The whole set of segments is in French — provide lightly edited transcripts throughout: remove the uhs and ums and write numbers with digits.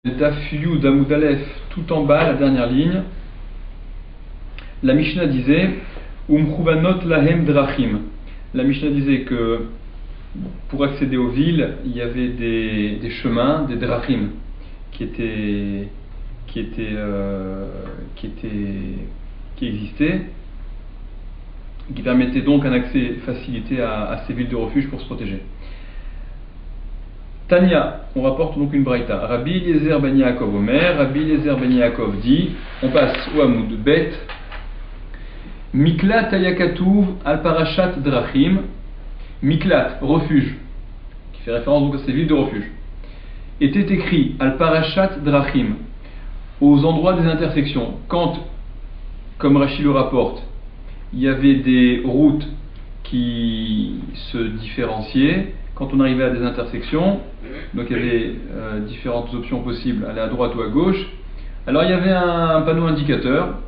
Daf Yud Amud Aleph, tout en bas, la dernière ligne, la Mishnah disait Umchubanot lahem drachim. La Mishnah disait que pour accéder aux villes, il y avait des chemins, des drachim, qui existaient, qui permettaient donc un accès facilité à ces villes de refuge pour se protéger. Tania, on rapporte donc une braïta. Rabbi Eliezer ben Yaakov Omer, Rabbi Eliezer ben Yaakov dit, on passe au Hamoud Bet, Miklat ayakatuv al parashat drachim, Miklat, refuge, qui fait référence donc à ces villes de refuge, était écrit al parashat drachim, aux endroits des intersections, quand, comme Rashi le rapporte, il y avait des routes qui se différenciaient. Quand on arrivait à des intersections, donc il y avait différentes options possibles, aller à droite ou à gauche. Alors il y avait un panneau indicateur,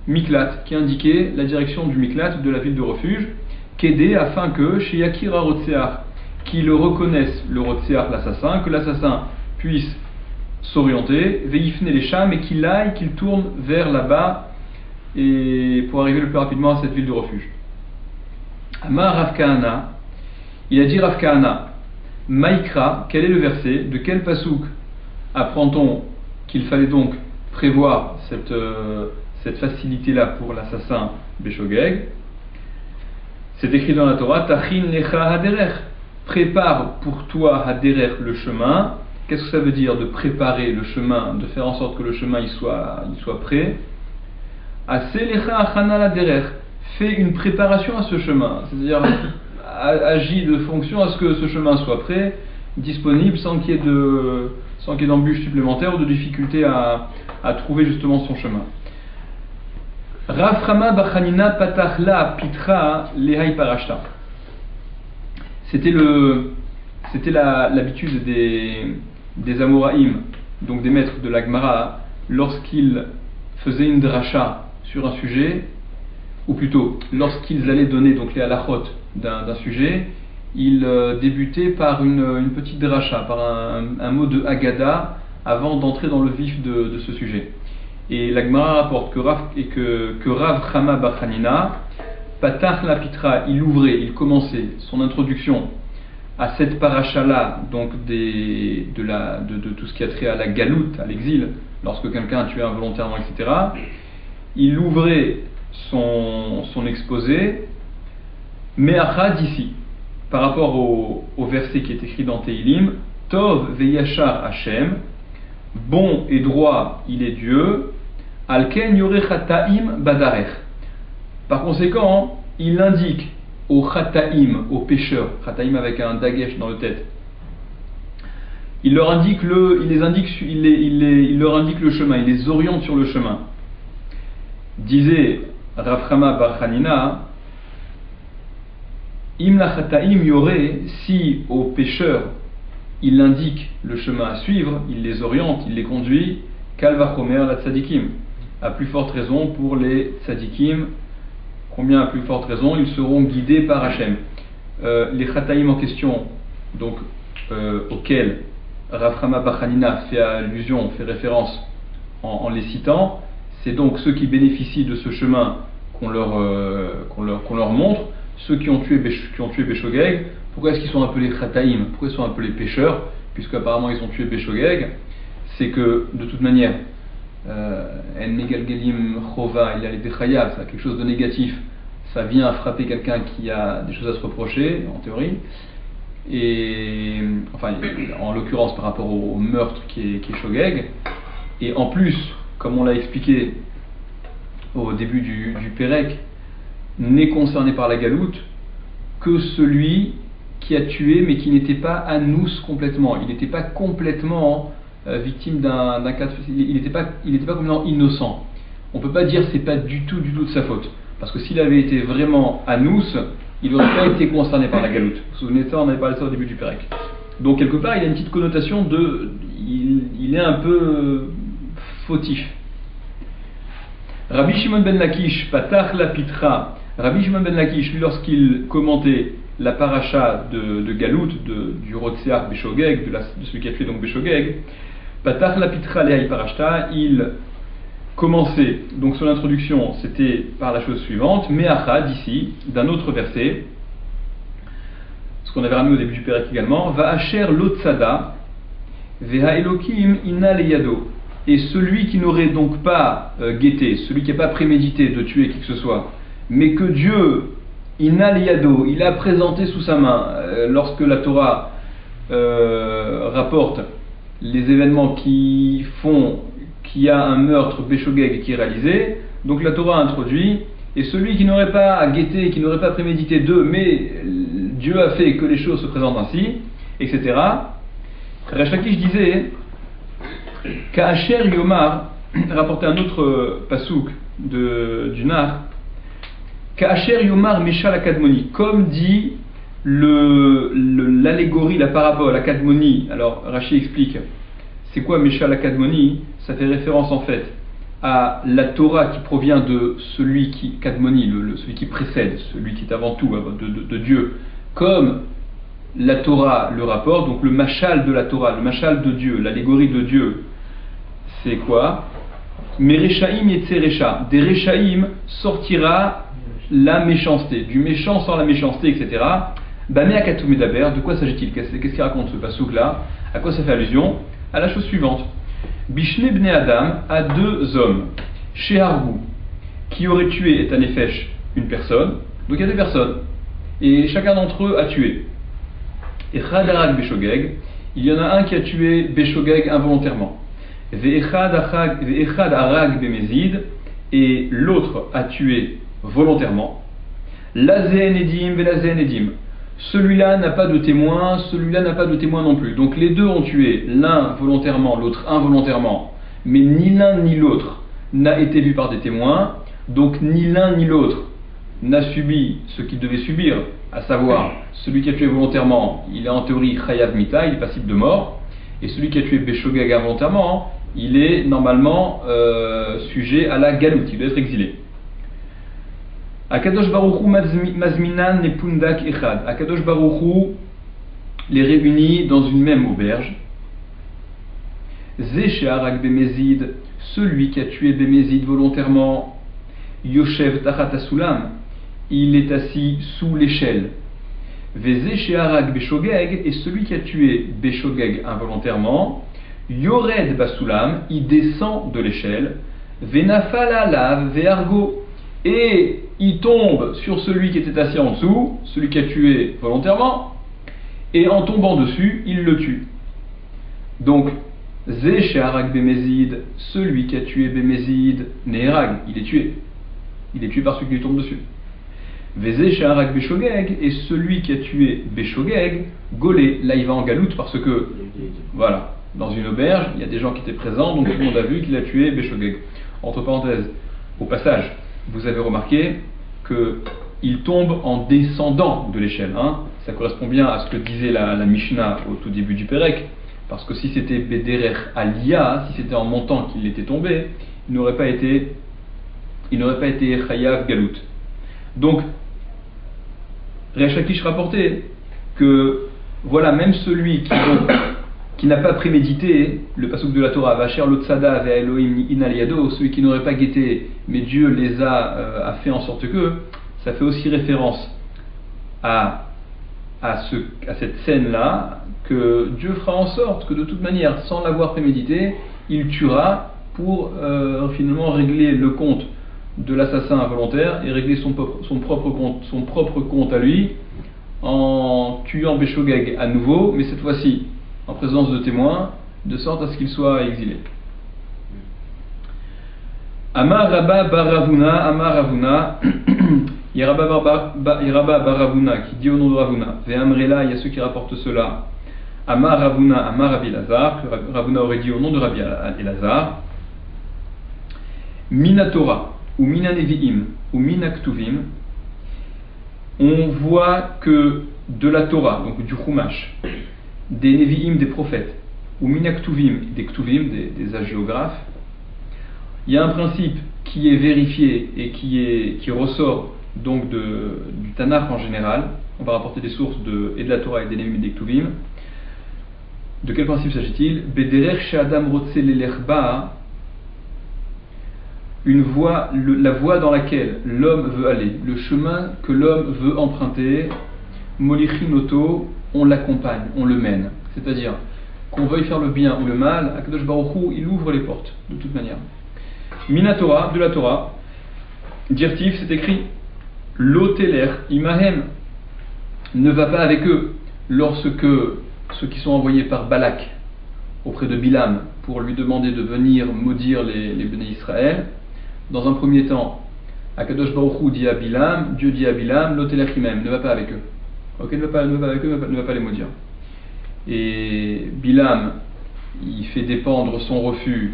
Miklat, qui indiquait la direction du Miklat, de la ville de refuge, qu'aidait afin que, chez Yakira Rotsear, qui le reconnaisse, le Rotsear, l'assassin, que l'assassin puisse s'orienter, Veifne les Cham, et qu'il aille, qu'il tourne vers là-bas, et pour arriver le plus rapidement à cette ville de refuge. Amar Rav Kahana, il a dit Rav Kahana, Maïkra, quel est le verset, de quel pasouk apprend-on qu'il fallait donc prévoir cette facilité-là pour l'assassin Béchogeg? C'est écrit dans la Torah, Tachin lecha haderech, prépare pour toi haderech, le chemin. Qu'est-ce que ça veut dire de préparer le chemin, de faire en sorte que le chemin il soit prêt? Ase lecha achana laderech, fais une préparation à ce chemin, c'est-à-dire agit de fonction à ce que ce chemin soit prêt, disponible, sans qu'il y ait d'embûches supplémentaires ou de difficultés à trouver justement son chemin. Rav Chama Bachanina Patachla Pitra Lehai Parashta. C'était l'habitude des Amoraïm, donc des maîtres de la Gemara, lorsqu'ils faisaient une dracha sur un sujet, ou plutôt lorsqu'ils allaient donner donc les halachot d'un sujet, ils débutaient par une petite dracha, par un mot de Haggadah avant d'entrer dans le vif de ce sujet. Et la Gemara rapporte que Rav Chama Bachanina, Patach la Pitra, il commençait son introduction à cette paracha-là, donc de tout ce qui a trait à la galoute, à l'exil, lorsque quelqu'un a tué involontairement, etc. Il ouvrait son exposé, Me'acha d'ici, par rapport au verset qui est écrit dans Teilim, Tov ve'yashar Hashem, bon et droit il est Dieu, Alken yoreh chataim badarech. Par conséquent, il indique aux chataim, aux pécheurs, chataim avec un dagesh dans le tête, il leur indique le chemin, il les oriente sur le chemin. Disait Rav Chama bar Hanina, Im la chataim yoreh, si aux pécheurs il indique le chemin à suivre, il les oriente, il les conduit, Kal vachomer la tzadikim, à plus forte raison pour les tzadikim, combien à plus forte raison ils seront guidés par Hachem. Les chataim en question, donc auxquels Rav Chama bar Hanina fait allusion, fait référence en les citant, c'est donc ceux qui bénéficient de ce chemin qu'on leur montre, ceux qui ont tué Béchogeg. Pourquoi est-ce qu'ils sont appelés Chataim? Pourquoi ils sont appelés pécheurs? Puisque apparemment ils ont tué Béchogeg. C'est que de toute manière, En Megalgelim Chova, il y a les Bechayav, ça a quelque chose de négatif. Ça vient frapper quelqu'un qui a des choses à se reprocher, en théorie. Et enfin, en l'occurrence par rapport au meurtre qui est Shogeg. Et en plus, comme on l'a expliqué au début du Pérec, n'est concerné par la galoute que celui qui a tué mais qui n'était pas anous complètement. Il n'était pas complètement victime d'un cas de... Il n'était pas complètement innocent. On ne peut pas dire que ce n'est pas du tout de sa faute. Parce que s'il avait été vraiment anous, il n'aurait pas été concerné par la galoute. Vous vous souvenez de ça, on avait parlé de ça au début du Pérec. Donc quelque part, il a une petite connotation de... Il est un peu fautif. Rabbi Shimon ben Lakish, Patach la Pitra. Rabbi Shimon ben Lakish, lui, lorsqu'il commentait la paracha de Galout, du Rotsear Béchogeg, de celui qui a tué donc Béchogeg, Patach la pitra lehaï parashta, il commençait, donc son introduction c'était par la chose suivante, Me'achad, d'ici, d'un autre verset, ce qu'on avait ramené au début du Pérec également, Va'asher lotzada, veha elokim inna leyado. Et celui qui n'aurait donc pas guetté, celui qui n'a pas prémédité de tuer qui que ce soit, mais que Dieu, inna leyado, il a présenté sous sa main, lorsque la Torah rapporte les événements qui font qu'il y a un meurtre Béchogeg qui est réalisé, donc la Torah introduit, et celui qui n'aurait pas guetté, qui n'aurait pas prémédité d'eux, mais Dieu a fait que les choses se présentent ainsi, etc. Resh Lakish disait Ka'asher Yomar, rapportait un autre pasouk du Nar, Ka'asher Yomar Meshal Akadmoni, comme dit l'allégorie, la parabole, la Kadmoni. Alors Rashi explique, c'est quoi Meshal Akadmoni? Ça fait référence en fait à la Torah qui provient de celui qui, Kadmoni, celui qui précède, celui qui est avant tout, de Dieu, comme la Torah le rapporte, donc le mashal de la Torah, le mashal de Dieu, l'allégorie de Dieu, c'est quoi? Mais Rechaim yetze Recha, des Rechaim sortira la méchanceté, du méchant sort la méchanceté, etc. Bamé Akatou Medaber, de quoi s'agit-il? Qu'est-ce qu'il raconte ce pasouk là? À quoi ça fait allusion? À la chose suivante. Bishne Bnei Adam, à deux hommes, chez Hargou, qui auraient tué et Nefesh, une personne, donc il y a deux personnes, et chacun d'entre eux a tué. Et Chad Arag Béchogeg, il y en a un qui a tué Béchogeg involontairement. Ve'echad Arag Bémézid, et l'autre a tué volontairement. Lazéen Edim, Velazéen Edim. Celui-là n'a pas de témoin, celui-là n'a pas de témoin non plus. Donc les deux ont tué, l'un volontairement, l'autre involontairement, mais ni l'un ni l'autre n'a été vu par des témoins, donc ni l'un ni l'autre n'a subi ce qu'il devait subir, à savoir, celui qui a tué volontairement, il est en théorie chayav mita, il est passible de mort, et celui qui a tué Béchogeg involontairement, il est normalement sujet à la galoute, il doit être exilé. Akadosh Baruch Hu mazminan nepundak echad. Akadosh Baruch Hu les réunit dans une même auberge. Ze she'arag Bémézid, celui qui a tué Bémézid volontairement, Yoshev tachat asulam, il est assis sous l'échelle. Veze she'arag Béchogeg, et celui qui a tué Béchogeg involontairement, Yored basulam, il descend de l'échelle. Venafal alav ve'argo, et il tombe sur celui qui était assis en dessous, celui qui a tué volontairement, et en tombant dessus, il le tue. Donc, Ze she'arag Bémézid, celui qui a tué Bémézid, Neherag, il est tué. Il est tué par celui qui lui tombe dessus. Veze she'arag Béchogeg, et celui qui a tué Béchogeg, Golé, là il va en galoute parce que, voilà, dans une auberge, il y a des gens qui étaient présents, donc tout le monde a vu qu'il a tué Béchogeg. Entre parenthèses, au passage, vous avez remarqué qu'il tombe en descendant de l'échelle. Ça correspond bien à ce que disait la Mishnah au tout début du Pérec, parce que si c'était Bederer Aliyah, si c'était en montant qu'il était tombé, il n'aurait pas été Chayav Galout. Donc, Resh Lakish rapportait que, voilà, même celui qui n'a pas prémédité le pasuk de la Torah, Vacher Lotzada ve Elohim Inaliado, celui qui n'aurait pas guetté, mais Dieu les a fait en sorte que, ça fait aussi référence à cette scène-là, que Dieu fera en sorte que de toute manière, sans l'avoir prémédité, il tuera pour finalement régler le compte de l'assassin involontaire et régler son propre compte à lui en tuant Béchogeg à nouveau, mais cette fois-ci en présence de témoins, de sorte à ce qu'il soit exilé. Amar Rabba Baravuna, Amar Ravuna, il y a Rabba Baravuna qui dit au nom de Ravuna, Ve'amrela, il y a ceux qui rapportent cela, Amar Ravuna, Amar Rabbi Elazar, que Ravuna aurait dit au nom de Rabbi Elazar, Mina Torah, ou Mina Nevi'im, ou Mina Ktuvim, on voit que de la Torah, donc du Chumash, des Nevi'im, des prophètes, ou Mina Ktuvim, des Ktuvim, des hagiographes, il y a un principe qui est vérifié et qui ressort donc du Tanakh en général. On va rapporter des sources et de la Torah et des Nevi'im et des Ktuvim. De quel principe s'agit-il? Bederech she'adam rotze lelech ba, une voie, la voie dans laquelle l'homme veut aller, le chemin que l'homme veut emprunter, molichinoto, on l'accompagne, on le mène. C'est-à-dire, qu'on veuille faire le bien ou le mal, Akadosh Baruch Hu, il ouvre les portes, de toute manière. Mina Torah, de la Torah, Dirtiv, c'est écrit, Loteler imahem, ne va pas avec eux, lorsque ceux qui sont envoyés par Balak auprès de Bilam pour lui demander de venir maudire les Béné Israël. Dans un premier temps, Akadosh Baruch Hu dit à Bilam, Dieu dit à Bilam, Loteler imahem, ne va pas avec eux. Ok, ne va pas avec eux, ne va pas les maudire. Et Bilam, il fait dépendre son refus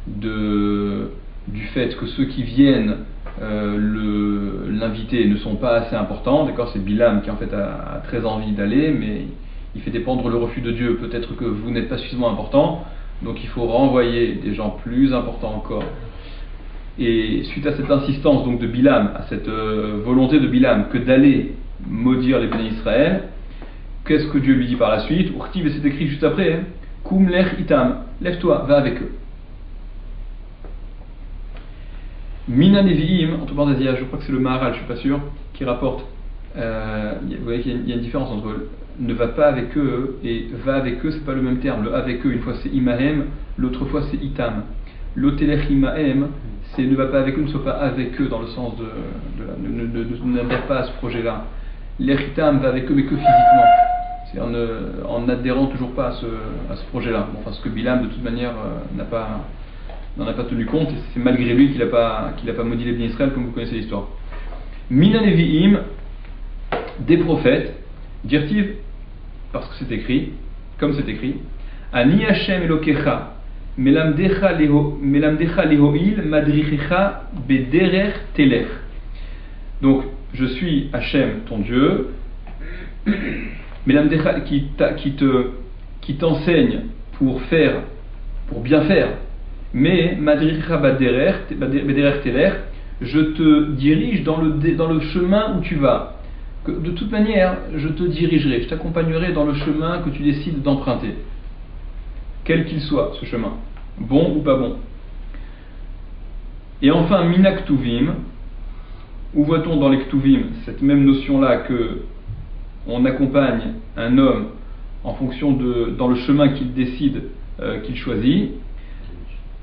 du fait que ceux qui viennent l'inviter ne sont pas assez importants. D'accord, c'est Bilam qui en fait a très envie d'aller, mais il fait dépendre le refus de Dieu. Peut-être que vous n'êtes pas suffisamment important, donc il faut renvoyer des gens plus importants encore. Et suite à cette insistance donc de Bilam, à cette volonté de Bilam que d'aller maudire les Béné Israël, qu'est-ce que Dieu lui dit par la suite? Urtiv, et c'est écrit juste après, Kum lech itam, lève-toi, va avec eux. Mina Nevi'im, entre parenthèses, je crois que c'est le Maharal, je suis pas sûr, qui rapporte. Vous voyez qu'il y a une différence entre ne va pas avec eux et va avec eux, c'est pas le même terme. Le avec eux, une fois c'est imahem, l'autre fois c'est itam. L'otelech imahem, c'est ne va pas avec eux, ne soit pas avec eux dans le sens n'adhère pas à ce projet-là. L'echitam va avec eux, mais que physiquement. C'est en n'adhérant toujours pas à ce projet-là. Bon, enfin, ce que Bilam, de toute manière, n'en a pas tenu compte, et c'est malgré lui qu'il n'a pas maudit les Béné Israël, comme vous connaissez l'histoire. Mina Nevi'im, des prophètes, Dirtiv, parce que c'est écrit, comme c'est écrit, Ani Hashem Elokecha, Melamdecha lehoil, Madrichecha bederech telech. Donc, je suis Hachem, ton Dieu, qui t'enseigne pour bien faire, mais Madrichecha bederech telech, je te dirige dans le chemin où tu vas. Que, de toute manière, je te dirigerai, je t'accompagnerai dans le chemin que tu décides d'emprunter, quel qu'il soit ce chemin, bon ou pas bon. Et enfin, Minaktuvim, où voit-on dans les Ktuvim cette même notion-là que on accompagne un homme en fonction dans le chemin qu'il décide, qu'il choisit.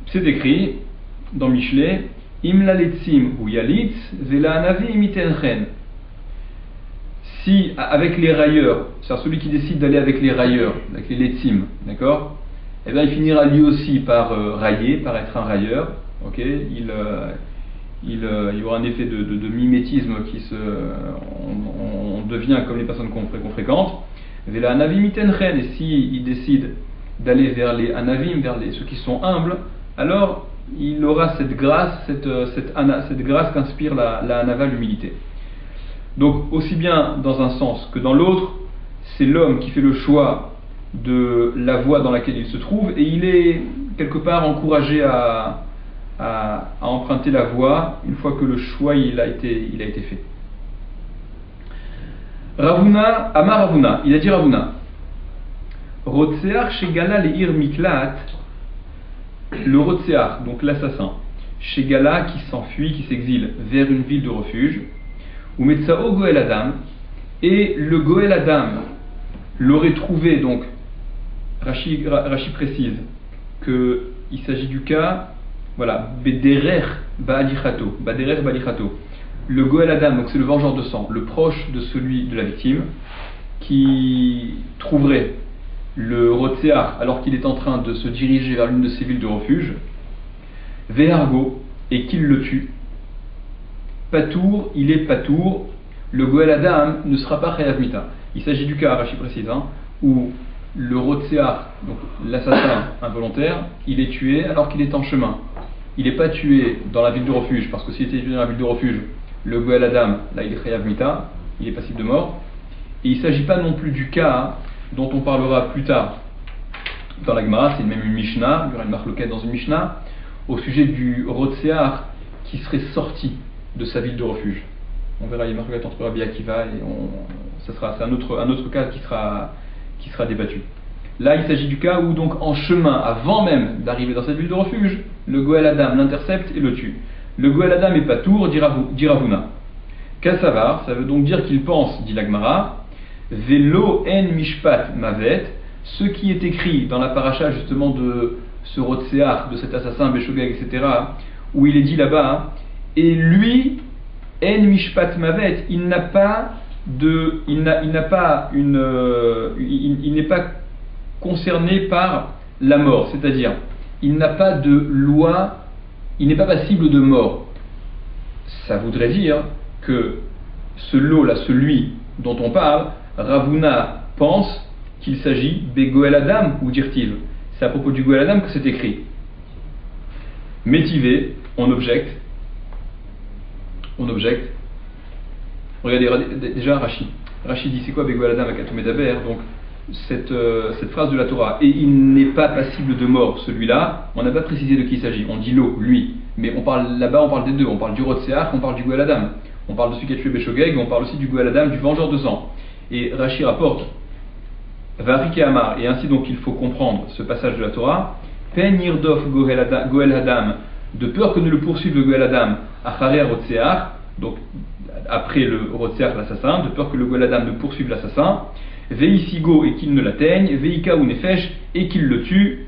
C'est écrit dans Mishlei, Imla letzim hu yalitz vela anavi imitenchen. Si avec les railleurs, c'est-à-dire celui qui décide d'aller avec les railleurs, avec les letzim, d'accord, eh bien il finira lui aussi par railler, par être un railleur. Ok, il y aura un effet de mimétisme on devient comme les personnes qu'on fréquente. Vela anavim mitenchen, et si il décide d'aller vers les anavim, vers ceux qui sont humbles, alors il aura cette grâce, cette grâce qu'inspire la anava, l'humilité. Donc aussi bien dans un sens que dans l'autre, c'est l'homme qui fait le choix de la voie dans laquelle il se trouve, et il est quelque part encouragé à emprunter la voie une fois que le choix il a été fait. Ravuna, Amar Ravuna, il a dit Ravuna, Rotseach Shegala Leir Miklat, le Rotseach, donc l'assassin, Shegala qui s'enfuit, qui s'exile vers une ville de refuge, ou Metsao Goel Adam, et le Goel Adam l'aurait trouvé, donc Rashi précise qu'il s'agit du cas, voilà, Bederech Ba'alichato, le Goel Adam, donc c'est le vengeur de sang, le proche de celui de la victime, qui trouverait le Rotseach alors qu'il est en train de se diriger vers l'une de ces villes de refuge, Vehargo, et qu'il le tue. Patour, il est Patour, le Goel Adam ne sera pas Chayav Mita. Il s'agit du cas, Rashi précise, où le Rotseach, donc l'assassin involontaire, il est tué alors qu'il est en chemin. Il n'est pas tué dans la ville de refuge, parce que s'il était tué dans la ville de refuge, le Goel Adam, là il est Chayav Mita, il est passible de mort. Et il ne s'agit pas non plus du cas dont on parlera plus tard dans la Gemara, c'est même une Mishnah, il y aura une marloquette dans une Mishnah, au sujet du Rotseach qui serait sorti de sa ville de refuge. On verra les marloquettes entre Rabbi Akiva et c'est un autre cas qui sera débattu. Là, il s'agit du cas où, donc, en chemin, avant même d'arriver dans cette ville de refuge, le Goël Adam l'intercepte et le tue. Le Goël Adam est patour, dit Ravuna. Kassavar, ça veut donc dire qu'il pense, dit l'Agmara, Velo en mishpat mavet, ce qui est écrit dans la paracha justement de ce Rotseach, de cet assassin Béchogag, etc., où il est dit là-bas, et lui, en mishpat mavet, il n'est pas concerné par la mort, c'est-à-dire, il n'a pas de loi, il n'est pas passible de mort. Ça voudrait dire que ce lot-là, celui dont on parle, Ravuna pense qu'il s'agit de Goël Adam ou d'Irtiv. C'est à propos du Goël Adam que c'est écrit. Métivé, on objecte. Regardez déjà Rashi. Rashi dit c'est quoi Goël Adam avec Medaber, donc cette phrase de la Torah, et il n'est pas passible de mort, celui-là, on n'a pas précisé de qui il s'agit, on dit l'eau, lui, mais on parle là-bas, on parle des deux, on parle du Rotseach, on parle du Goël Adam, on parle de celui qui a tué Béchogeg, on parle aussi du Goël Adam, du vengeur de sang. Et Rashi rapporte, Varike Amar, et ainsi donc il faut comprendre ce passage de la Torah, Pen Yirdof Goël Adam, de peur que ne le poursuive le Goël Adam, Acharei Rotseach, donc après le Rotseach, l'assassin, de peur que le Goël Adam ne poursuive l'assassin, Veisigo et qu'il ne l'atteigne, Veika ou Nefesh et qu'il le tue,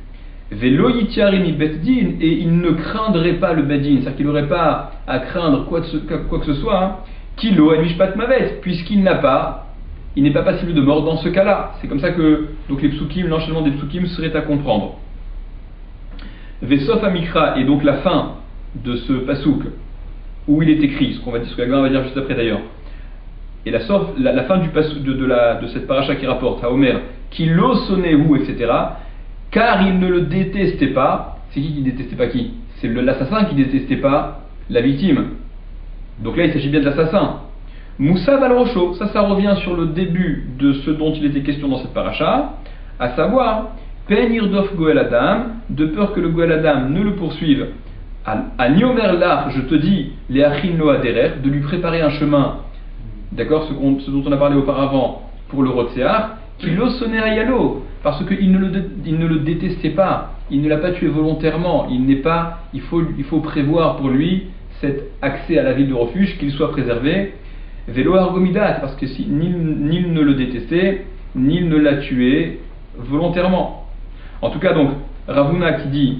Velo Yitiarimi Betdin et il ne craindrait pas le Bedin, c'est-à-dire qu'il n'aurait pas à craindre quoi que ce soit, Kilo Mishpat Mavet, puisqu'il n'a pas, il n'est pas passible de mort dans ce cas-là. C'est comme ça que donc les psukim, l'enchaînement des psukim serait à comprendre. Vesof Amikra et donc la fin de ce pasouk où il est écrit, ce que la Gemara va dire juste après d'ailleurs. Et la fin du de cette paracha qui rapporte à Omer, qui l'osonnehu, etc., car il ne le détestait pas. C'est qui détestait pas qui? C'est l'assassin qui détestait pas la victime. Donc là, il s'agit bien de l'assassin. Moussa Balrocho, ça revient sur le début de ce dont il était question dans cette paracha, à savoir, Pen Yirdof Goël Adam, de peur que le Goël Adam ne le poursuive. À Niomer Lach, je te dis, les Achin Lo Aderer, de lui préparer un chemin. D'accord, ce dont on a parlé auparavant pour le Rotseach, qui l'osonné à Yalo, parce qu'il ne le détestait pas, il ne l'a pas tué volontairement, il faut prévoir pour lui cet accès à la ville de refuge, qu'il soit préservé, Vélo Argomidat, parce que si ni il ne le détestait, ni il ne l'a tué volontairement. En tout cas donc, Ravuna qui dit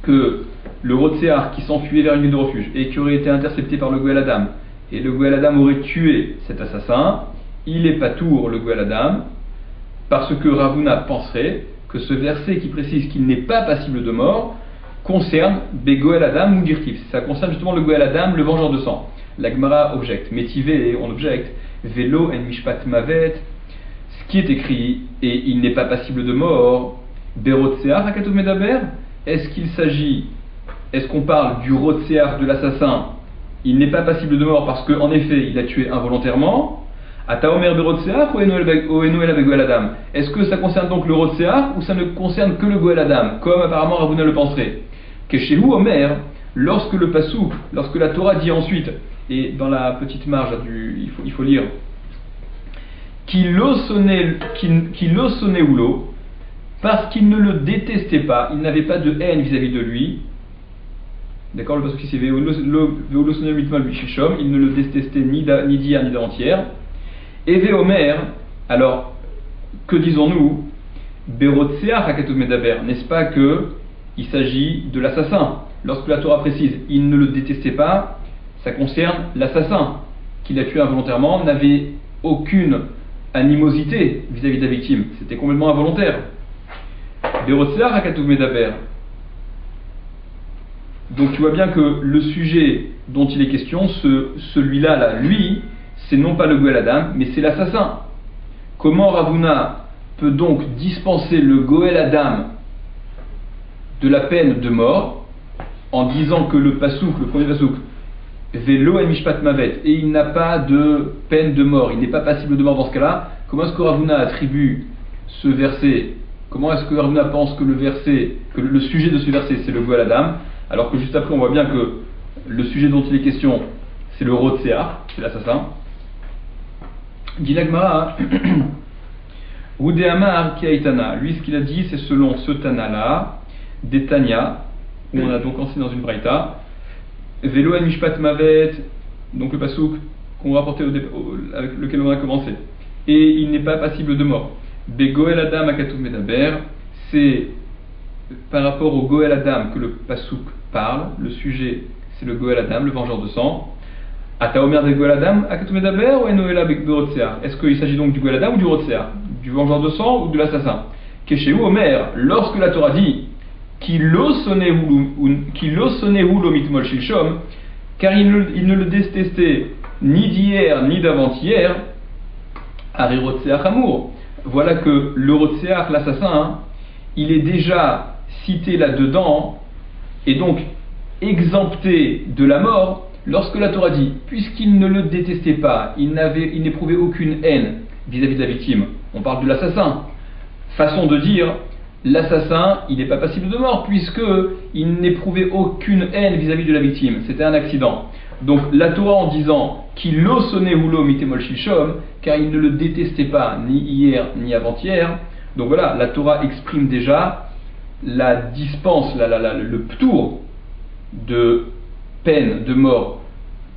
que le Rotseach qui s'enfuyait vers une ville de refuge et qui aurait été intercepté par le Goël Adam, et le Goël Adam aurait tué cet assassin, il est patour le Goël Adam, parce que Ravuna penserait que ce verset qui précise qu'il n'est pas passible de mort concerne Goël Adam ou Dirtif. Ça concerne justement le Goël Adam, le vengeur de sang. La Gemara objecte, Métivé, on objecte, Vélo en Mishpat Mavet, ce qui est écrit, et il n'est pas passible de mort, Berotseach Akatov Medaber, est-ce qu'on parle du Rotseach de l'assassin? Il n'est pas passible de mort parce qu'en effet, il a tué involontairement. Ataomer Berotseach ou Enoel avec Goël Adam? Est-ce que ça concerne donc le Rotseach ou ça ne concerne que le Goël Adam, comme apparemment Ravuna le penserait? Keshehu Omer, lorsque le Passouk, lorsque la Torah dit ensuite, et dans la petite marge, il faut lire, qui l'osonné oulo, parce qu'il ne le détestait pas, il n'avait pas de haine vis-à-vis de lui. D'accord, le passage qui c'est Veolosonel mitmal bishishom, il ne le détestait ni d'hier ni d'avant-hier. Et Véomer, alors, que disons-nous? Berotseach Akatov Medaber, n'est-ce pas que il s'agit de l'assassin? Lorsque la Torah précise, il ne le détestait pas, ça concerne l'assassin, qui l'a tué involontairement, n'avait aucune animosité vis-à-vis de la victime, c'était complètement involontaire. Berotseach Akatov Medaber. Donc tu vois bien que le sujet dont il est question, celui-là, lui, c'est non pas le Goël Adam, mais c'est l'assassin. Comment Ravuna peut donc dispenser le Goël Adam de la peine de mort en disant que le pasouk, le premier pasouk, Vélo et Mishpat Mavet, et il n'a pas de peine de mort, il n'est pas passible de mort dans ce cas-là? Comment est-ce que Ravuna attribue ce verset? Comment est-ce que Ravuna pense que le sujet de ce verset c'est le Goël Adam, alors que juste après on voit bien que le sujet dont il est question c'est le Rotseach, c'est l'assassin? Dit la Gemara, Oudéamar Kiaitana, lui ce qu'il a dit c'est selon ce Tana-là, des Tanya, où on a donc enseigné dans une Braïta, Velo el Mishpat Mavet, donc le pasouk qu'on rapportait avec lequel on a commencé, et il n'est pas passible de mort. Begoel Adam Akatou Medaber, c'est par rapport au Goel Adam que le pasouk parle, le sujet c'est le Goel Adam, le vengeur de sang. Ata Omer de Goel Adam Akatou Medaber ou Enoela Beotsear? Est-ce qu'il s'agit donc du Goel Adam ou du Rotsear? Du vengeur de sang ou de l'assassin? Keshehu Omer, lorsque la Torah dit Kilo sonehu lo mitmol shilshom, car il ne le détestait ni d'hier ni d'avant-hier, Ari Rotseach Amour. Voilà que le Rotseach, l'assassin, il est déjà cité là-dedans, et donc exempté de la mort, lorsque la Torah dit, puisqu'il ne le détestait pas, il n'éprouvait aucune haine vis-à-vis de la victime, on parle de l'assassin. Façon de dire, l'assassin, il n'est pas passible de mort, puisqu'il n'éprouvait aucune haine vis-à-vis de la victime, c'était un accident. Donc la Torah en disant qu'il l'osonnait ou l'eau mitémol shilshom, car il ne le détestait pas ni hier ni avant-hier, donc voilà, la Torah exprime déjà la dispense, le ptour de peine de mort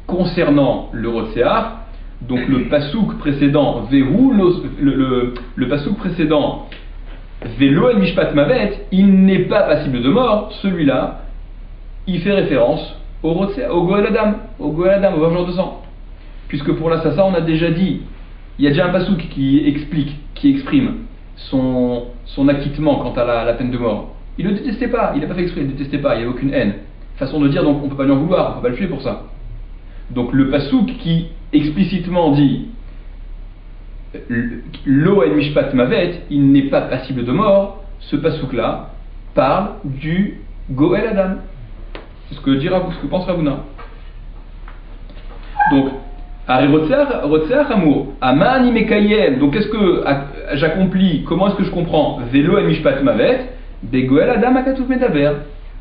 concernant le Rotseach. Donc le pasouk précédent, le pasouk précédent, Velo el Mishpat Mavet, il n'est pas passible de mort, celui-là, il fait référence au Goel Adam, au vengeur de sang. Puisque pour l'assassin, on a déjà dit, il y a déjà un pasouk qui exprime son acquittement quant à la peine de mort. Il ne le détestait pas, il n'a pas fait exprès, il ne le détestait pas, il n'y avait aucune haine. Façon de dire, donc on ne peut pas lui en vouloir, on ne peut pas le tuer pour ça. Donc le pasouk qui explicitement dit Lo el Mishpat Mavet, il n'est pas passible de mort, ce pasouk-là parle du Goel Adam. C'est ce que pense Ravuna. Donc, Ari Rotseach Amour, Amani Mekayem, donc qu'est-ce que j'accomplis, comment est-ce que je comprends Velo el Mishpat Mavet, Begoel Adam Akatouf Medaber.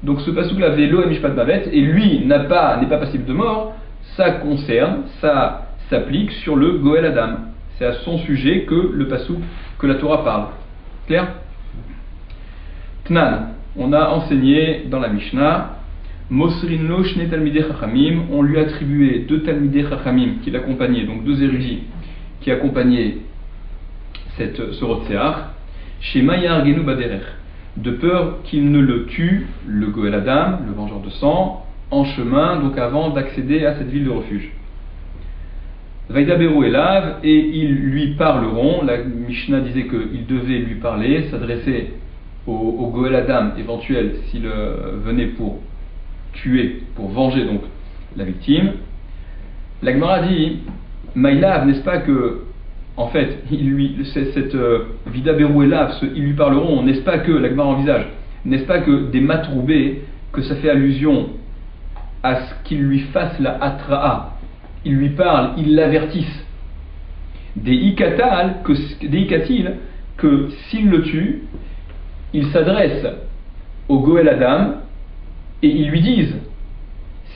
Donc ce pasouk-là, Velo el Mishpat Mavet, et lui n'est pas passible de mort, ça s'applique sur le Goel Adam. C'est à son sujet que le pasouk, que la Torah parle. Clair? Tnan, on a enseigné dans la Mishnah, Mosrin lo shne talmidei chachamim, on lui attribuait 2 talmidei chachamim qui l'accompagnaient, donc 2 érudits qui accompagnaient ce Rotseach, Shema yargenu baderech, de peur qu'il ne le tue, le Goel Adam, le vengeur de sang, en chemin, donc avant d'accéder à cette ville de refuge. Vaidaberu elav, et ils lui parleront. La Mishnah disait qu'il devait lui parler, s'adresser au Goel Adam éventuel s'il venait pour tuer, pour venger donc la victime. La Gemara dit, Maïlav, n'est-ce pas que, en fait, cette Vidaberu elav, ils lui parleront, n'est-ce pas que, la Gemara envisage, n'est-ce pas que des matroubés, que ça fait allusion à ce qu'il lui fasse la atra'a, il lui parle, il l'avertisse. Des ikatil, que s'il le tue, il s'adresse au Goel Adam et ils lui disent,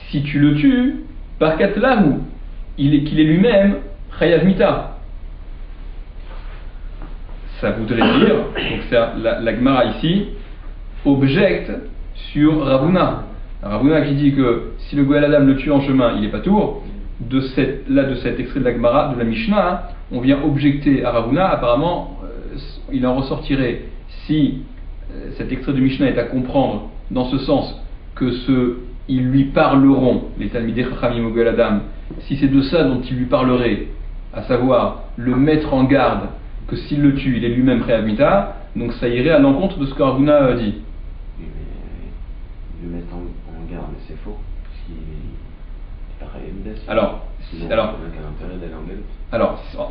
si tu le tues, par katlahu, qu'il est lui-même chayav mita. Ça voudrait dire, donc c'est la Gemara ici, objecte sur Ravuna. Ravuna qui dit que si le Goel Adam le tue en chemin, il est pas tour. De cet extrait de la Gemara, de la Mishnah, on vient objecter à Ravuna. Apparemment, il en ressortirait, si cet extrait de Mishnah est à comprendre dans ce sens, que ils lui parleront, les Talmidei Chachamim au Goel Adam, si c'est de ça dont il lui parlerait, à savoir le mettre en garde que s'il le tue, il est lui-même Chayav Mita, donc ça irait à l'encontre de ce que Ravuna dit. Oui, mais le mettre en garde, c'est faux. Alors,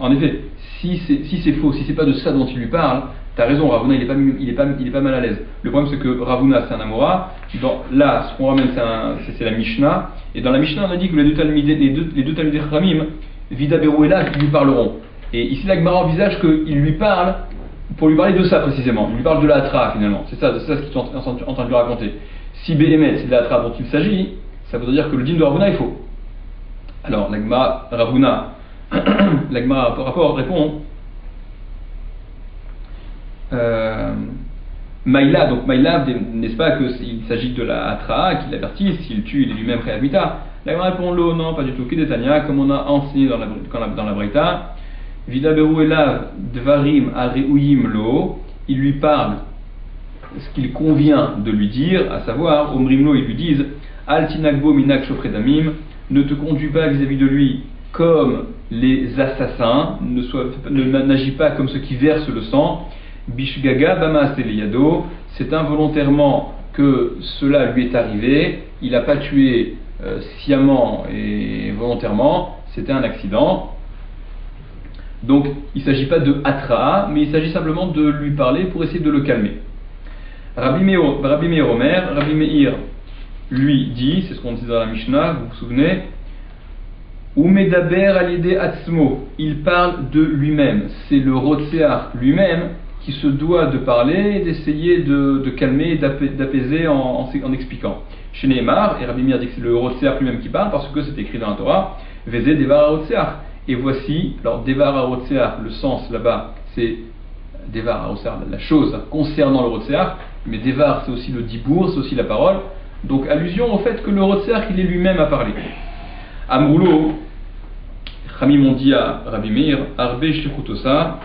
en effet, si c'est faux, si c'est pas de ça dont il lui parle, t'as raison, Ravuna il est pas mal à l'aise. Le problème c'est que Ravuna c'est un Amora. Là, ce qu'on ramène c'est la Mishnah, et dans la Mishnah on a dit que les deux Talmidei Chachamim, Vidaberu elav, ils lui parleront. Et ici la Gemara envisage qu'il lui parle pour lui parler de ça précisément. Il lui parle de la Hatra finalement. C'est ça ce qu'ils sont en train de lui raconter. Si Béhémet c'est de la Hatra dont il s'agit, ça veut dire que le dîme de Ravuna est faux. Alors, la Gemara Ravuna, la Gemara rapport répond Maïla, donc Maïla, n'est-ce pas qu'il s'agit de la Atra, qu'il l'avertit, s'il tue, il est lui-même Chayav Mita. La Gemara répond l'eau, non, pas du tout. Kedetania, comme on a enseigné dans la Braïta, Vidaberu Elav Dvarim Areuyim Lo, il lui parle ce qu'il convient de lui dire, à savoir, Omrimlo, ils lui disent, Al Tinagbo Minak Shofredamim, ne te conduis pas vis-à-vis de lui comme les assassins, n'agis pas comme ceux qui versent le sang. Bishgaga Bama Seliyado, c'est involontairement que cela lui est arrivé, il n'a pas tué sciemment et volontairement, c'était un accident. Donc il ne s'agit pas de Atra, mais il s'agit simplement de lui parler pour essayer de le calmer. Rabbi Meir Omer, Rabbi Meir lui dit, c'est ce qu'on dit dans la Mishnah, vous vous souvenez, Umedaber alide atzmo, il parle de lui-même, c'est le Rotseach lui-même qui se doit de parler et d'essayer de calmer et d'apaiser en expliquant. Chez Nehemar, et Rabbi Meir dit que c'est le Rotseach lui-même qui parle parce que c'est écrit dans la Torah, Veze Devar Rotseach. Et voici, alors Devar Rotseach, le sens là-bas, c'est Devar Rotseach, la chose concernant le Rotseach, mais Devar c'est aussi le dibour, c'est aussi la parole. Donc allusion au fait que le Rotseach il est lui-même à parler. Amroulo, Chamim ont dit à Rabbi Meir, Arbe Shlichutosa,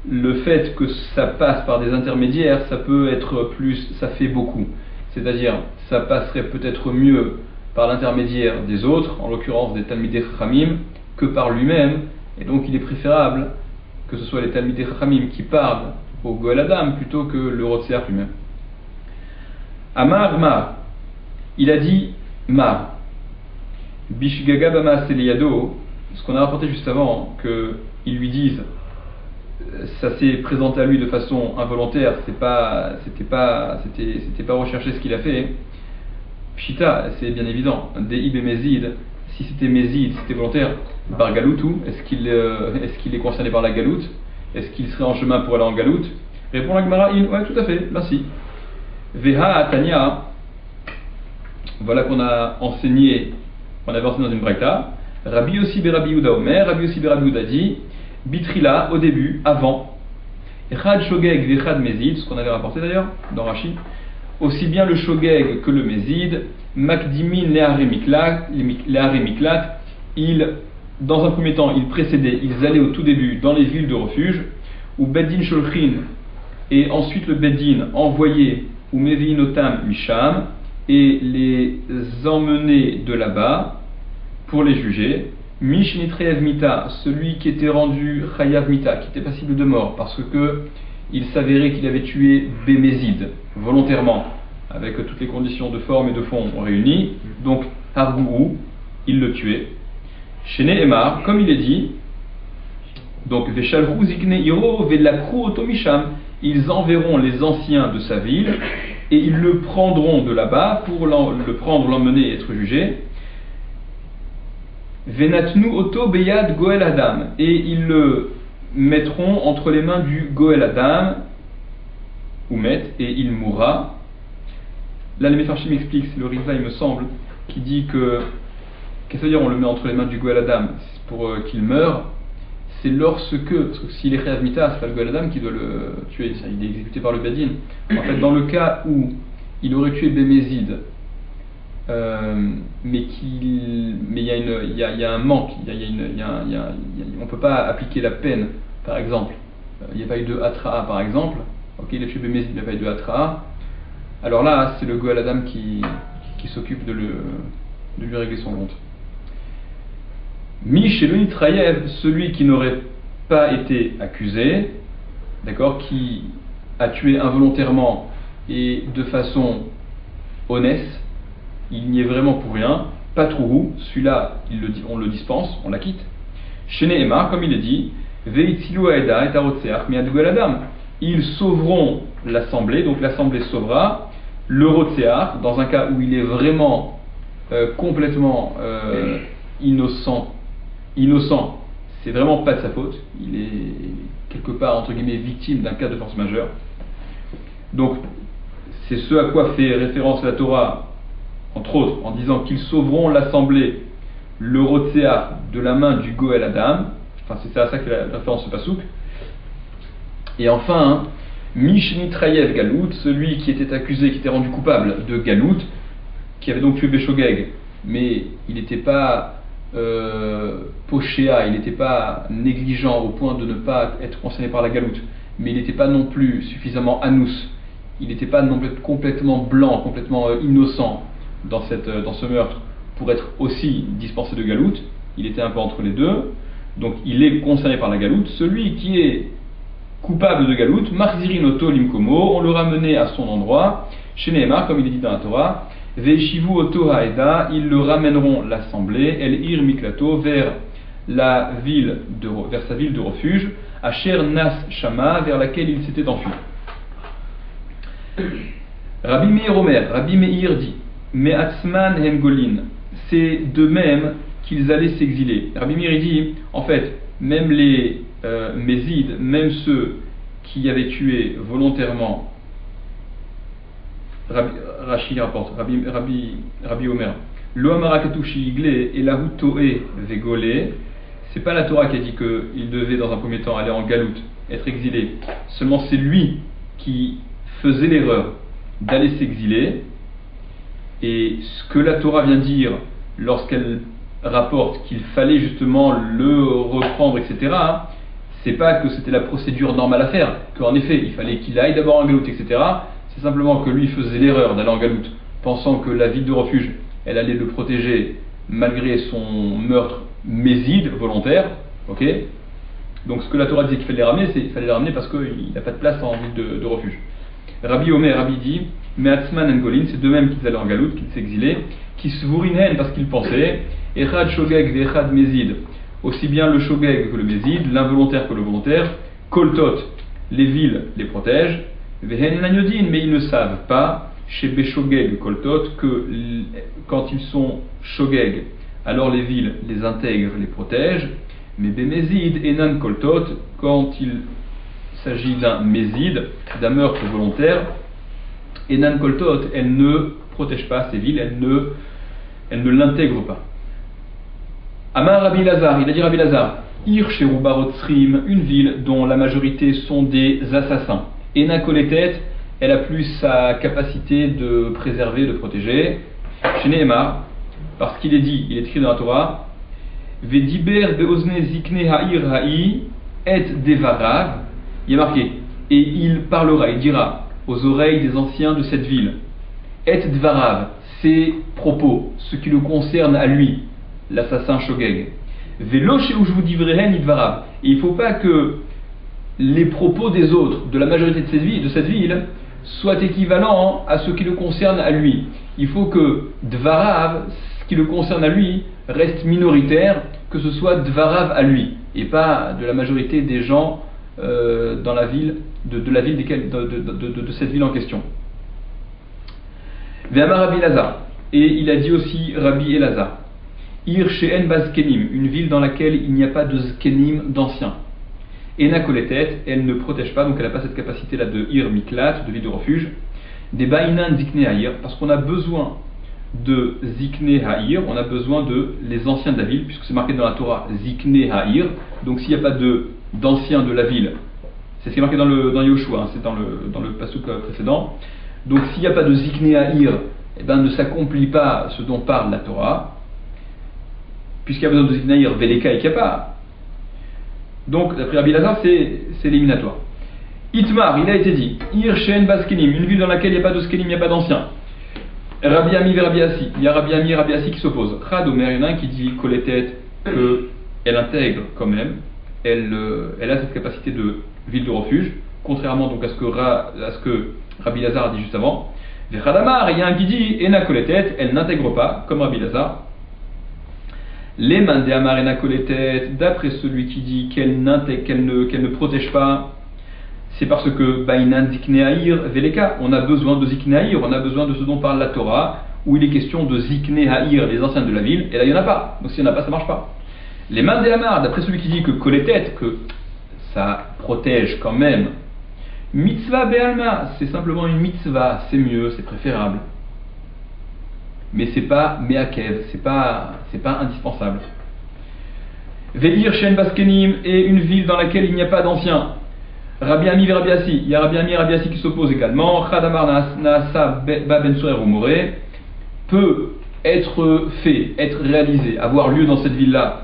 le fait que ça passe par des intermédiaires, ça peut être plus, ça fait beaucoup. C'est-à-dire, ça passerait peut-être mieux par l'intermédiaire des autres, en l'occurrence des Talmidei Chachamim, que par lui-même, et donc il est préférable que ce soit les Talmidei Chachamim qui parlent au Goel Adam plutôt que le Rotseach lui-même. Amar Mar, il a dit Mar, Bishgaga Bama Seliyado, ce qu'on a rapporté juste avant, qu'ils lui disent ça s'est présenté à lui de façon involontaire, c'était pas recherché ce qu'il a fait. Pshita, c'est bien évident. Dei Bemezid, si c'était Mézid, c'était volontaire. Bar Galoutou, est-ce qu'il est concerné par la galoute? Est-ce qu'il serait en chemin pour aller en galoute? Répond la Gemara, ouais, tout à fait, merci. Veha Tanya, voilà qu'on a enseigné, on avait enseigné dans une braïta. Rabbi Yossi Berabi Yehuda Omer, Rabbi Yossi Berabi Yehuda dit, Bitrila, au début, avant, Echad Shogeg Vechad Mézid, ce qu'on avait rapporté d'ailleurs dans Rashi, aussi bien le Shogeg que le Mézid, Makdimin Leharé Miklat, dans un premier temps, ils précédaient, ils allaient au tout début dans les villes de refuge, où Beddin Sholchin, et ensuite le Beddin envoyait, ou Meviinotam Misham, et les emmenait de là-bas pour les juger. Mishnitreyev Mita, celui qui était rendu Chayav Mita, qui était passible de mort, parce que il s'avérait qu'il avait tué Bémézid, volontairement, avec toutes les conditions de forme et de fond réunies, donc Hargou, il le tuait. Chez Nehemar, comme il est dit, donc Veshalrou Zikne Iro Velakru Otomisham, ils enverront les anciens de sa ville, et ils le prendront de là-bas pour le prendre, l'emmener et être jugé. Venatnu Oto Beyad Goel Adam, et ils le mettront entre les mains du Goel Adam, Oumet, et il mourra. Là, le Mefarshim m'explique, c'est le Rizva, il me semble, qui dit que, qu'est-ce que ça veut dire, on le met entre les mains du Goel Adam pour qu'il meure. C'est parce que s'il est Chayav Mita, c'est pas le Goel Adam qui doit le tuer, il est exécuté par le Bedin. En fait, dans le cas où il aurait tué Bémézid, mais il y a un manque, on ne peut pas appliquer la peine, par exemple. Il n'y a pas eu de Hatra, par exemple. Ok, il a tué Bémézid, il n'y a pas eu de Hatra. Alors là, c'est le Goel Adam qui s'occupe de lui régler son compte. Mish et le Nitrayev, celui qui n'aurait pas été accusé, d'accord, qui a tué involontairement et de façon honnête, il n'y est vraiment pour rien, pas trop, celui-là, on le dispense, on la quitte. Chez Nehemar, comme il est dit, Veitzilu Aeda et Arotseach miad Goel Adam, ils sauveront l'assemblée, donc l'assemblée sauvera le Rotseach, dans un cas où il est vraiment complètement innocent, c'est vraiment pas de sa faute, il est quelque part entre guillemets victime d'un cas de force majeure. Donc c'est ce à quoi fait référence la Torah, entre autres, en disant qu'ils sauveront l'assemblée, le Rotseach, de la main du Goel Adam. Enfin c'est à ça que la référence se pasouk. Et enfin, Mishnitrayev Galout, celui qui était accusé, qui était rendu coupable de Galout, qui avait donc tué Béchogeg, mais il n'était pas pochéa, il n'était pas négligent au point de ne pas être concerné par la Galout, mais il n'était pas non plus suffisamment anous, il n'était pas non plus complètement blanc, complètement innocent dans ce meurtre pour être aussi dispensé de Galout, il était un peu entre les deux, donc il est concerné par la Galout. Celui qui est coupable de Galout, Marzirin Oto Limkomo, on le ramenait à son endroit, chez Nehemar, comme il est dit dans la Torah, Veishivu Oto Haeda, ils le ramèneront l'assemblée, El Ir Miklato, vers sa ville de refuge, Asher Nas Shama, vers laquelle il s'était enfui. Rabbi Meir Omer, Rabbi Meir dit, Me'atzman hem golin, c'est de même qu'ils allaient s'exiler. Rabbi Meir dit, en fait, même les Mésides, même ceux qui avaient tué volontairement, Rashi rapporte, Rabbi Omer, Lo amarakatushi igle et lahu to'e vegole, c'est pas la Torah qui a dit qu'il devait dans un premier temps aller en galoute, être exilé, seulement c'est lui qui faisait l'erreur d'aller s'exiler, et ce que la Torah vient dire lorsqu'elle rapporte qu'il fallait justement le reprendre, etc., c'est pas que c'était la procédure normale à faire, qu'en effet il fallait qu'il aille d'abord en galoute, etc., c'est simplement que lui faisait l'erreur d'aller en galoute, pensant que la ville de refuge, elle allait le protéger malgré son meurtre méside, volontaire, ok. Donc ce que la Torah disait qu'il fallait les ramener, c'est qu'il fallait les ramener parce qu'il n'a pas de place en ville de refuge. Rabbi Omer, Rabbi dit, Me'atzman en Golin, c'est de même qu'ils allaient en galoute, qu'ils s'exilaient, qui svourinhen parce qu'ils pensaient, Echad Shogeg ve'Echad Mézid, aussi bien le Shogeg que le Mézid, l'involontaire que le volontaire, Koltot, les villes les protègent, Vehen Nanyodin, mais ils ne savent pas, chez Béchogeg Koltot, que quand ils sont Shogeg, alors les villes les intègrent, les protègent, mais Bémézid, Enan Koltot, quand il s'agit d'un Mézid, d'un meurtre volontaire, Enan Koltot, elle ne protège pas ces villes, elle ne l'intègre pas. Amar Rabbi Lazar, il a dit Rabbi Lazar, Ir Sherubarotzrim, une ville dont la majorité sont des assassins. Ena Koletet, elle a plus sa capacité de préserver, de protéger. Chez Nehemar, parce qu'il est dit, il est écrit dans la Torah, Vediber beozne zikne ha'ir ha'i et devarav, il y a marqué, et il parlera, il dira aux oreilles des anciens de cette ville, et dvarav, ses propos, ce qui le concerne à lui, l'assassin Shogeg. Velo she'ushvu divrehen idvarav, et il ne faut pas que les propos des autres, de la majorité de cette ville, soient équivalents à ce qui le concerne à lui. Il faut que dvarav, ce qui le concerne à lui, reste minoritaire, que ce soit dvarav à lui, et pas de la majorité des gens dans la ville, de la ville de cette ville en question. Ve'amar Rabbi Elazar, et il a dit aussi Rabbi Elazar, Ir she'en bazkenim, une ville dans laquelle il n'y a pas de zkenim d'anciens. Ena koletet, elle ne protège pas, donc elle n'a pas cette capacité-là de ir miklat, de ville de refuge. Des bainan zikne ha'ir, parce qu'on a besoin de zikne ha'ir, on a besoin de les anciens de la ville, puisque c'est marqué dans la Torah zikne ha'ir. Donc s'il n'y a pas d'anciens de la ville, c'est ce qui est marqué dans Yoshua, hein, c'est dans le pasuk précédent. Donc s'il n'y a pas de zikne ha'ir, eh ben, ne s'accomplit pas ce dont parle la Torah, puisqu'il y a besoin de zikne ha'ir, veleka et kappa. Donc, d'après Rabbi Lazar, c'est éliminatoire. Itmar, il a été dit, Ir Shen Baskenim, une ville dans laquelle il n'y a pas de Skenim, il n'y a pas d'anciens. Rabbi Ami vers Rabbi Assi, il y a Rabbi Ami et Rabbi Assi qui s'opposent. Chad Omer, il y en a un qui dit Koletet, qu'elle intègre quand même, elle a cette capacité de ville de refuge, contrairement donc à ce que Rabbi Lazar a dit juste avant. Vechad Amar, il y a un qui dit Ena Koletet, elle n'intègre pas, comme Rabbi Lazar. Les mandé amarena koletet, d'après celui qui dit qu'elle ne protège pas, c'est parce que bainan ziknehaïr veleka, on a besoin de ziknehaïr, on a besoin de ce dont parle la Torah, où il est question de ziknehaïr, les anciens de la ville, et là il n'y en a pas, donc s'il n'y en a pas, ça ne marche pas. Les mandé amar, d'après celui qui dit que koletet, que ça protège quand même, mitzvah be'alma, c'est simplement une mitzvah, c'est mieux, c'est préférable. Mais c'est pas meakev, c'est pas indispensable. Ve'ir shen baskenim, et une ville dans laquelle il n'y a pas d'anciens. Rabbi Ami et Rabbi Assi, il y a Rabbi Ami et Rabbi Assi qui s'opposent également. Chadamar Naasa Ba Ben Sorer ou Moré peut être fait, être réalisé, avoir lieu dans cette ville-là,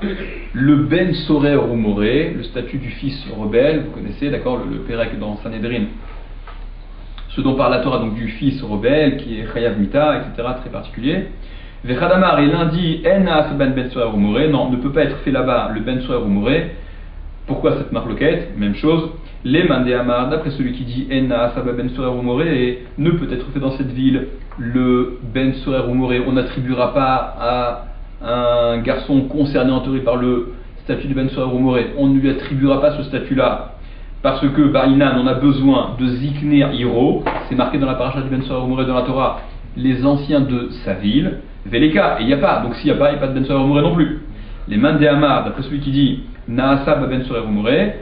le Ben Sorer ou Moré, le statut du fils rebelle, vous connaissez, d'accord, le Pérec dans Sanhedrin, ce dont parle la Torah, donc du fils rebelle, qui est Chayav Mita, etc., très particulier. Vechadamar, et lundi, En Naasa Ben Sorer ou Moré, non, ne peut pas être fait là-bas le Ben Sorer ou Moré. Pourquoi cette marloquette? Même chose. Les Mandéamar, d'après celui qui dit Enna Saba Ben Sorer ou Moré, ne peut être fait dans cette ville le Ben Sorer ou Moré. On n'attribuera pas à un garçon concerné en théorie par le statut de Ben Sorer ou Moré. On ne lui attribuera pas ce statut-là parce que Ba'inan, on a besoin de Zikner Hiro. C'est marqué dans la paracha du Ben Sorer ou Moré dans la Torah, les anciens de sa ville. Veleka, et il n'y a pas. Donc s'il n'y a pas, il n'y a pas de Ben Sorer ou Moré non plus. Les Mandéamar, d'après celui qui dit Naasa Ben Sorer ou Moré,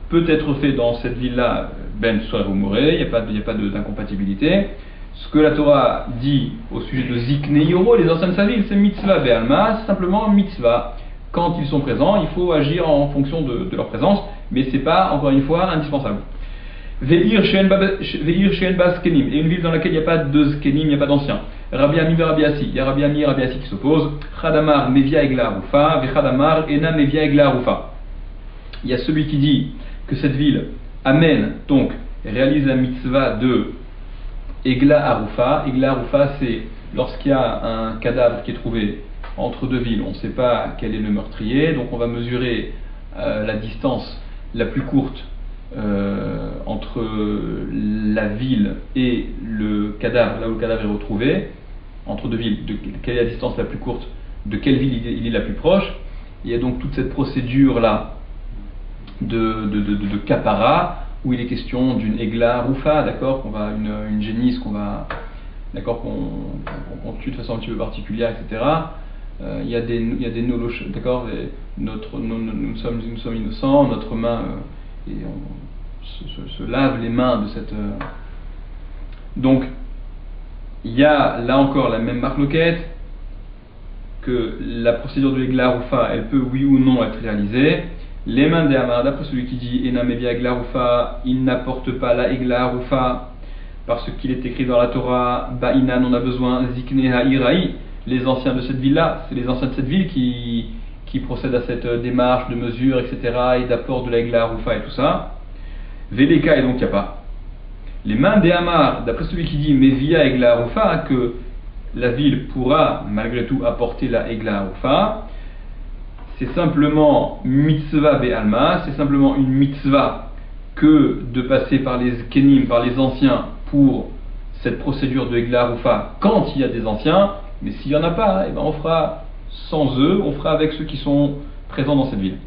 peut être fait dans cette ville-là Ben Sorer ou Moré, il n'y a pas d'incompatibilité. Ce que la Torah dit au sujet de Zikne Yoro, les anciens de sa ville, c'est mitzvah be'alma, c'est simplement mitzvah. Quand ils sont présents, il faut agir en fonction de leur présence, mais c'est pas, encore une fois, indispensable. Ve'ir she'en ba zkenim, et une ville dans laquelle il n'y a pas de zkenim, il n'y a pas d'anciens. Rabbi Ami et Rabbi Assi, il y a Rabbi Ami et Rabbi Assi qui s'opposent. Chadamar mevia egla arufa, vechadamar ena mevia egla arufa. Il y a celui qui dit que cette ville amène, donc réalise la mitzvah de Egla Arufa. Egla Arufa, c'est lorsqu'il y a un cadavre qui est trouvé entre deux villes, on ne sait pas quel est le meurtrier, donc on va mesurer la distance la plus courte entre la ville et le cadavre, là où le cadavre est retrouvé, entre deux villes, quelle est la distance la plus courte, de quelle ville il est la plus proche. Il y a donc toute cette procédure-là de Kapara, où il est question d'une Egla Rufa, d'accord, une génisse qu'on va, d'accord, qu'on tue de façon un petit peu particulière, etc. Il y a des noloches, d'accord, nous sommes innocents, notre main, et on se lave les mains de cette. Donc, il y a là encore la même marloquette, que la procédure de l'Egla Rufa, elle peut oui ou non être réalisée. Les mains d'Amar, d'après celui qui dit Ena Mevia Egla Rufa, il n'apporte pas la Egla Rufa parce qu'il est écrit dans la Torah Ba'inan, on a besoin Zikneha Iraï, les anciens de cette ville-là, c'est les anciens de cette ville qui procèdent à cette démarche de mesure, etc., et d'apport de la Egla Rufa et tout ça. Veleka, et donc il n'y a pas. Les mains d'Amar, d'après celui qui dit Mevia Egla Rufa, que la ville pourra malgré tout apporter la Egla Rufa. C'est simplement mitzvah be'alma, c'est simplement une mitzvah que de passer par les kenim, par les anciens, pour cette procédure de Egla Rufa quand il y a des anciens, mais s'il n'y en a pas, eh ben on fera sans eux, on fera avec ceux qui sont présents dans cette ville.